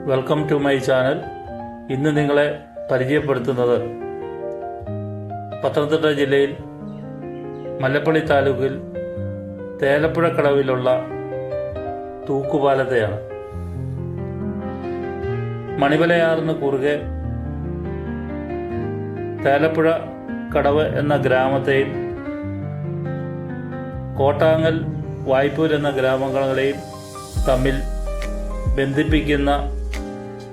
Welcome to my channel. ഇന്ന് നിങ്ങളെ പരിചയപ്പെടുത്തുന്നത് പത്തനംതിട്ട ജില്ലയിൽ മല്ലപ്പള്ളി താലൂക്കിൽ തേലപ്പുഴക്കടവിലുള്ള തൂക്കുപാലത്തെയാണ്. മണിമലയാറിന് കുറുകെ തേലപ്പുഴ കടവ് എന്ന ഗ്രാമത്തെയും കോട്ടാങ്ങൽ വായ്പൂർ എന്ന ഗ്രാമങ്ങളെയും തമ്മിൽ ബന്ധിപ്പിക്കുന്ന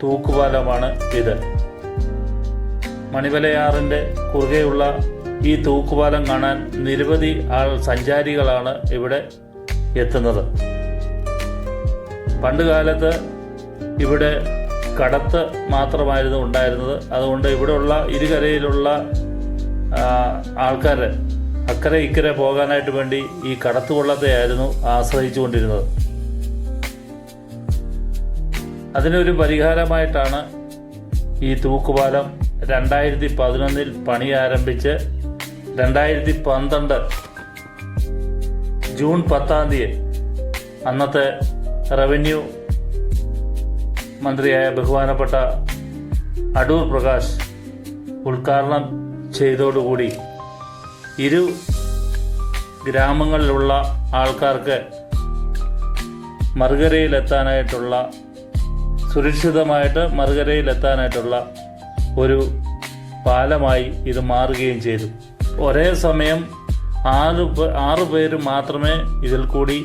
തൂക്കുപാലമാണ് ഇത്. മണിമലയാറിൻ്റെ കുറുകെയുള്ള ഈ തൂക്കുപാലം കാണാൻ നിരവധി സഞ്ചാരികളാണ് ഇവിടെ എത്തുന്നത്. പണ്ടുകാലത്ത് ഇവിടെ കടത്ത് മാത്രമായിരുന്നു ഉണ്ടായിരുന്നത്. അതുകൊണ്ട് ഇവിടെയുള്ള ഇരുകരയിലുള്ള ആൾക്കാർ അക്കരെ ഇക്കരെ പോകാനായിട്ട് വേണ്ടി ഈ കടത്തുവള്ളത്തെയായിരുന്നു ആശ്രയിച്ചുകൊണ്ടിരുന്നത്. അതിനൊരു പരിഹാരമായിട്ടാണ് ഈ തൂക്കുപാലം 2011 പണി ആരംഭിച്ച് 2012 ജൂൺ 10 അന്നത്തെ റവന്യൂ മന്ത്രിയായ ബഹുമാനപ്പെട്ട അടൂർ പ്രകാശ് ഉദ്ഘാടനം ചെയ്തതോടുകൂടി ഇരു ഗ്രാമങ്ങളിലുള്ള ആൾക്കാർക്ക് മറുകരയിലെത്താനായിട്ടുള്ള സുരക്ഷിതമായിട്ട് മറുകരയിലെത്താനായിട്ടുള്ള ഒരു പാലമായി ഇത് മാറുകയും ചെയ്തു. ഒരേ സമയം 6 പേര് മാത്രമേ ഇതിൽ കൂടി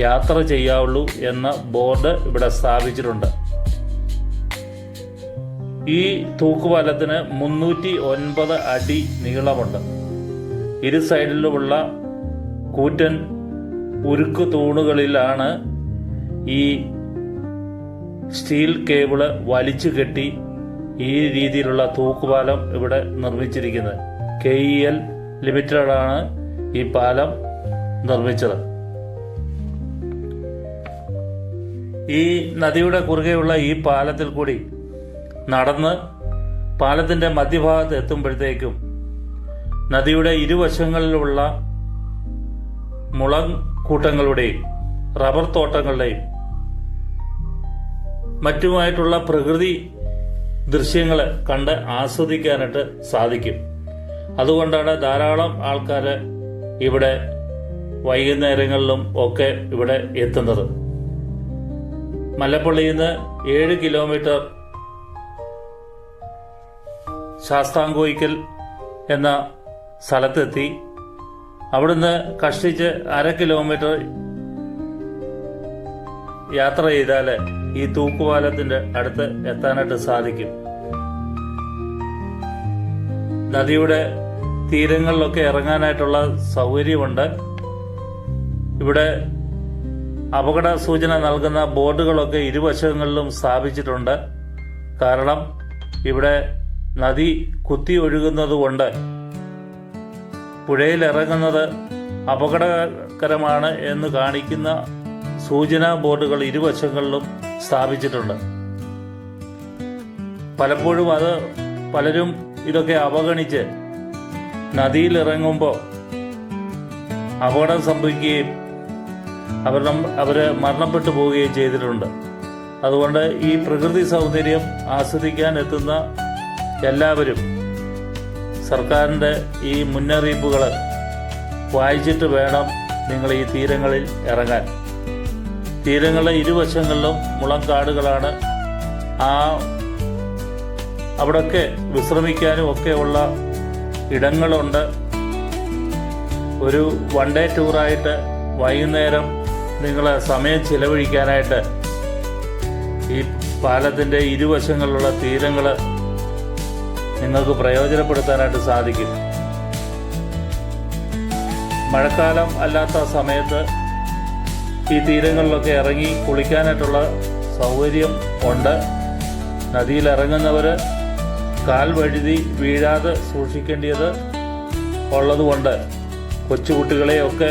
യാത്ര ചെയ്യാവുള്ളൂ എന്ന ബോർഡ് ഇവിടെ സ്ഥാപിച്ചിട്ടുണ്ട്. ഈ തൂക്കുപാലത്തിന് 309 അടി നീളമുണ്ട്. ഇരു സൈഡിലുമുള്ള കൂറ്റൻ ഉരുക്ക് തൂണുകളിലാണ് ഈ സ്റ്റീൽ കേബിള് വലിച്ചു കെട്ടി ഈ രീതിയിലുള്ള തൂക്കുപാലം ഇവിടെ നിർമ്മിച്ചിരിക്കുന്നത്. KEL ലിമിറ്റഡാണ് ഈ പാലം നിർമ്മിച്ചത്. ഈ നദിയുടെ കുറുകെയുള്ള ഈ പാലത്തിൽ കൂടി നടന്ന് പാലത്തിൻ്റെ മധ്യഭാഗത്ത് എത്തുമ്പോഴത്തേക്കും നദിയുടെ ഇരുവശങ്ങളിലുള്ള മുളം കൂട്ടങ്ങളുടെയും റബ്ബർ തോട്ടങ്ങളുടെയും മറ്റുമായിട്ടുള്ള പ്രകൃതി ദൃശ്യങ്ങൾ കണ്ട് ആസ്വദിക്കാനായിട്ട് സാധിക്കും. അതുകൊണ്ടാണ് ധാരാളം ആൾക്കാർ ഇവിടെ വൈകുന്നേരങ്ങളിലും ഒക്കെ ഇവിടെ എത്തുന്നത്. മല്ലപ്പള്ളിയിൽ നിന്ന് 7 കിലോമീറ്റർ ശാസ്താംകോയിക്കൽ എന്ന സ്ഥലത്തെത്തി അവിടുന്ന് കഷ്ടിച്ച് 1/2 കിലോമീറ്റർ യാത്ര ചെയ്താൽ ഈ തൂക്കുപാലത്തിന്റെ അടുത്ത് എത്താനായിട്ട് സാധിക്കും. നദിയുടെ തീരങ്ങളിലൊക്കെ ഇറങ്ങാനായിട്ടുള്ള സൗകര്യമുണ്ട്. ഇവിടെ അപകട സൂചന നൽകുന്ന ബോർഡുകളൊക്കെ ഇരുവശങ്ങളിലും സ്ഥാപിച്ചിട്ടുണ്ട്. കാരണം ഇവിടെ നദി കുത്തി ഒഴുകുന്നത് കൊണ്ട് പുഴയിലിറങ്ങുന്നത് അപകടകരമാണ് എന്ന് കാണിക്കുന്ന സൂചനാ ബോർഡുകൾ ഇരുവശങ്ങളിലും സ്ഥാപിച്ചിട്ടുണ്ട്. പലപ്പോഴും പലരും ഇതൊക്കെ അവഗണിച്ച് നദിയിലിറങ്ങുമ്പോൾ അപകടം സംഭവിക്കുകയും അവർ മരണപ്പെട്ടു പോവുകയും ചെയ്തിട്ടുണ്ട്. അതുകൊണ്ട് ഈ പ്രകൃതി സൗന്ദര്യം ആസ്വദിക്കാൻ എത്തുന്ന എല്ലാവരും സർക്കാരിൻ്റെ ഈ മുന്നറിയിപ്പുകൾ വായിച്ചിട്ട് വേണം നിങ്ങൾ ഈ തീരങ്ങളിൽ ഇറങ്ങാൻ. തീരങ്ങളുടെ ഇരുവശങ്ങളിലും മുളംകാടുകളാണ്. അവിടൊക്കെ വിശ്രമിക്കാനും ഒക്കെയുള്ള ഇടങ്ങളുണ്ട്. ഒരു 1 ഡേ ടൂറായിട്ട് വൈകുന്നേരം നിങ്ങൾ സമയം ചിലവഴിക്കാനായിട്ട് ഈ പാലത്തിൻ്റെ ഇരുവശങ്ങളിലുള്ള തീരങ്ങൾ നിങ്ങൾക്ക് പ്രയോജനപ്പെടുത്താനായിട്ട് സാധിക്കും. മഴക്കാലം അല്ലാത്ത സമയത്ത് ഈ തീരങ്ങളിലൊക്കെ ഇറങ്ങി കുളിക്കാനായിട്ടുള്ള സൗകര്യം ഉണ്ട്. നദിയിലിറങ്ങുന്നവർ കാൽ വഴുതി വീഴാതെ സൂക്ഷിക്കേണ്ടത് ഉള്ളതുകൊണ്ട് കൊച്ചുകുട്ടികളെയൊക്കെ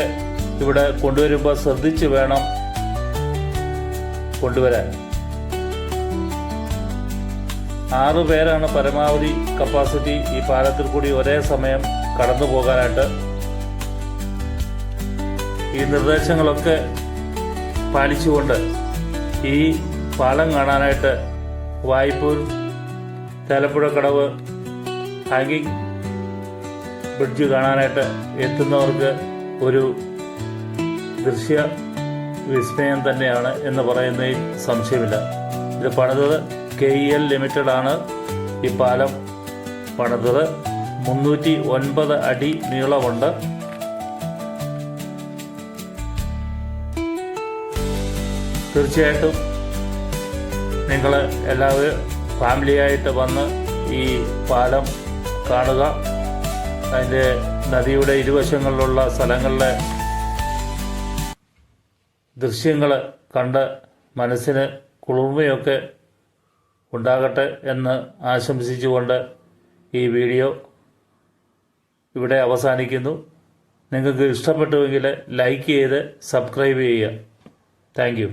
ഇവിടെ കൊണ്ടുവരുമ്പോൾ ശ്രദ്ധിച്ച് വേണം കൊണ്ടുവരാൻ. 6 പേരാണ് പരമാവധി കപ്പാസിറ്റി ഈ പാലത്തിൽ കൂടി ഒരേ സമയം കടന്നു പോകാനായിട്ട്. ഈ നിർദ്ദേശങ്ങളൊക്കെ പാലിച്ചുകൊണ്ട് ഈ പാലം കാണാനായിട്ട് വായ്പൂർ തേലപ്പുഴക്കടവ് ഹാങ്ങിങ് ബ്രിഡ്ജ് കാണാനായിട്ട് എത്തുന്നവർക്ക് ഒരു ദൃശ്യ വിസ്മയം തന്നെയാണ് എന്ന് പറയുന്നതിൽ സംശയമില്ല. ഇത് പണിതത് KEL ലിമിറ്റഡ് ആണ്. ഈ പാലം പണിതത് 309 അടി നീളമുണ്ട്. തീർച്ചയായിട്ടും നിങ്ങൾ എല്ലാവരും ഫാമിലിയായിട്ട് വന്ന് ഈ പാലം കാണുക. അതിൻ്റെ നദിയുടെ ഇരുവശങ്ങളിലുള്ള സ്ഥലങ്ങളിലെ ദൃശ്യങ്ങൾ കണ്ട് മനസ്സിന് കുളിർമയൊക്കെ ഉണ്ടാകട്ടെ എന്ന് ആശംസിച്ചുകൊണ്ട് ഈ വീഡിയോ ഇവിടെ അവസാനിക്കുന്നു. നിങ്ങൾക്ക് ഇഷ്ടപ്പെട്ടുവെങ്കിൽ ലൈക്ക് ചെയ്ത് സബ്സ്ക്രൈബ് ചെയ്യുക. Thank you.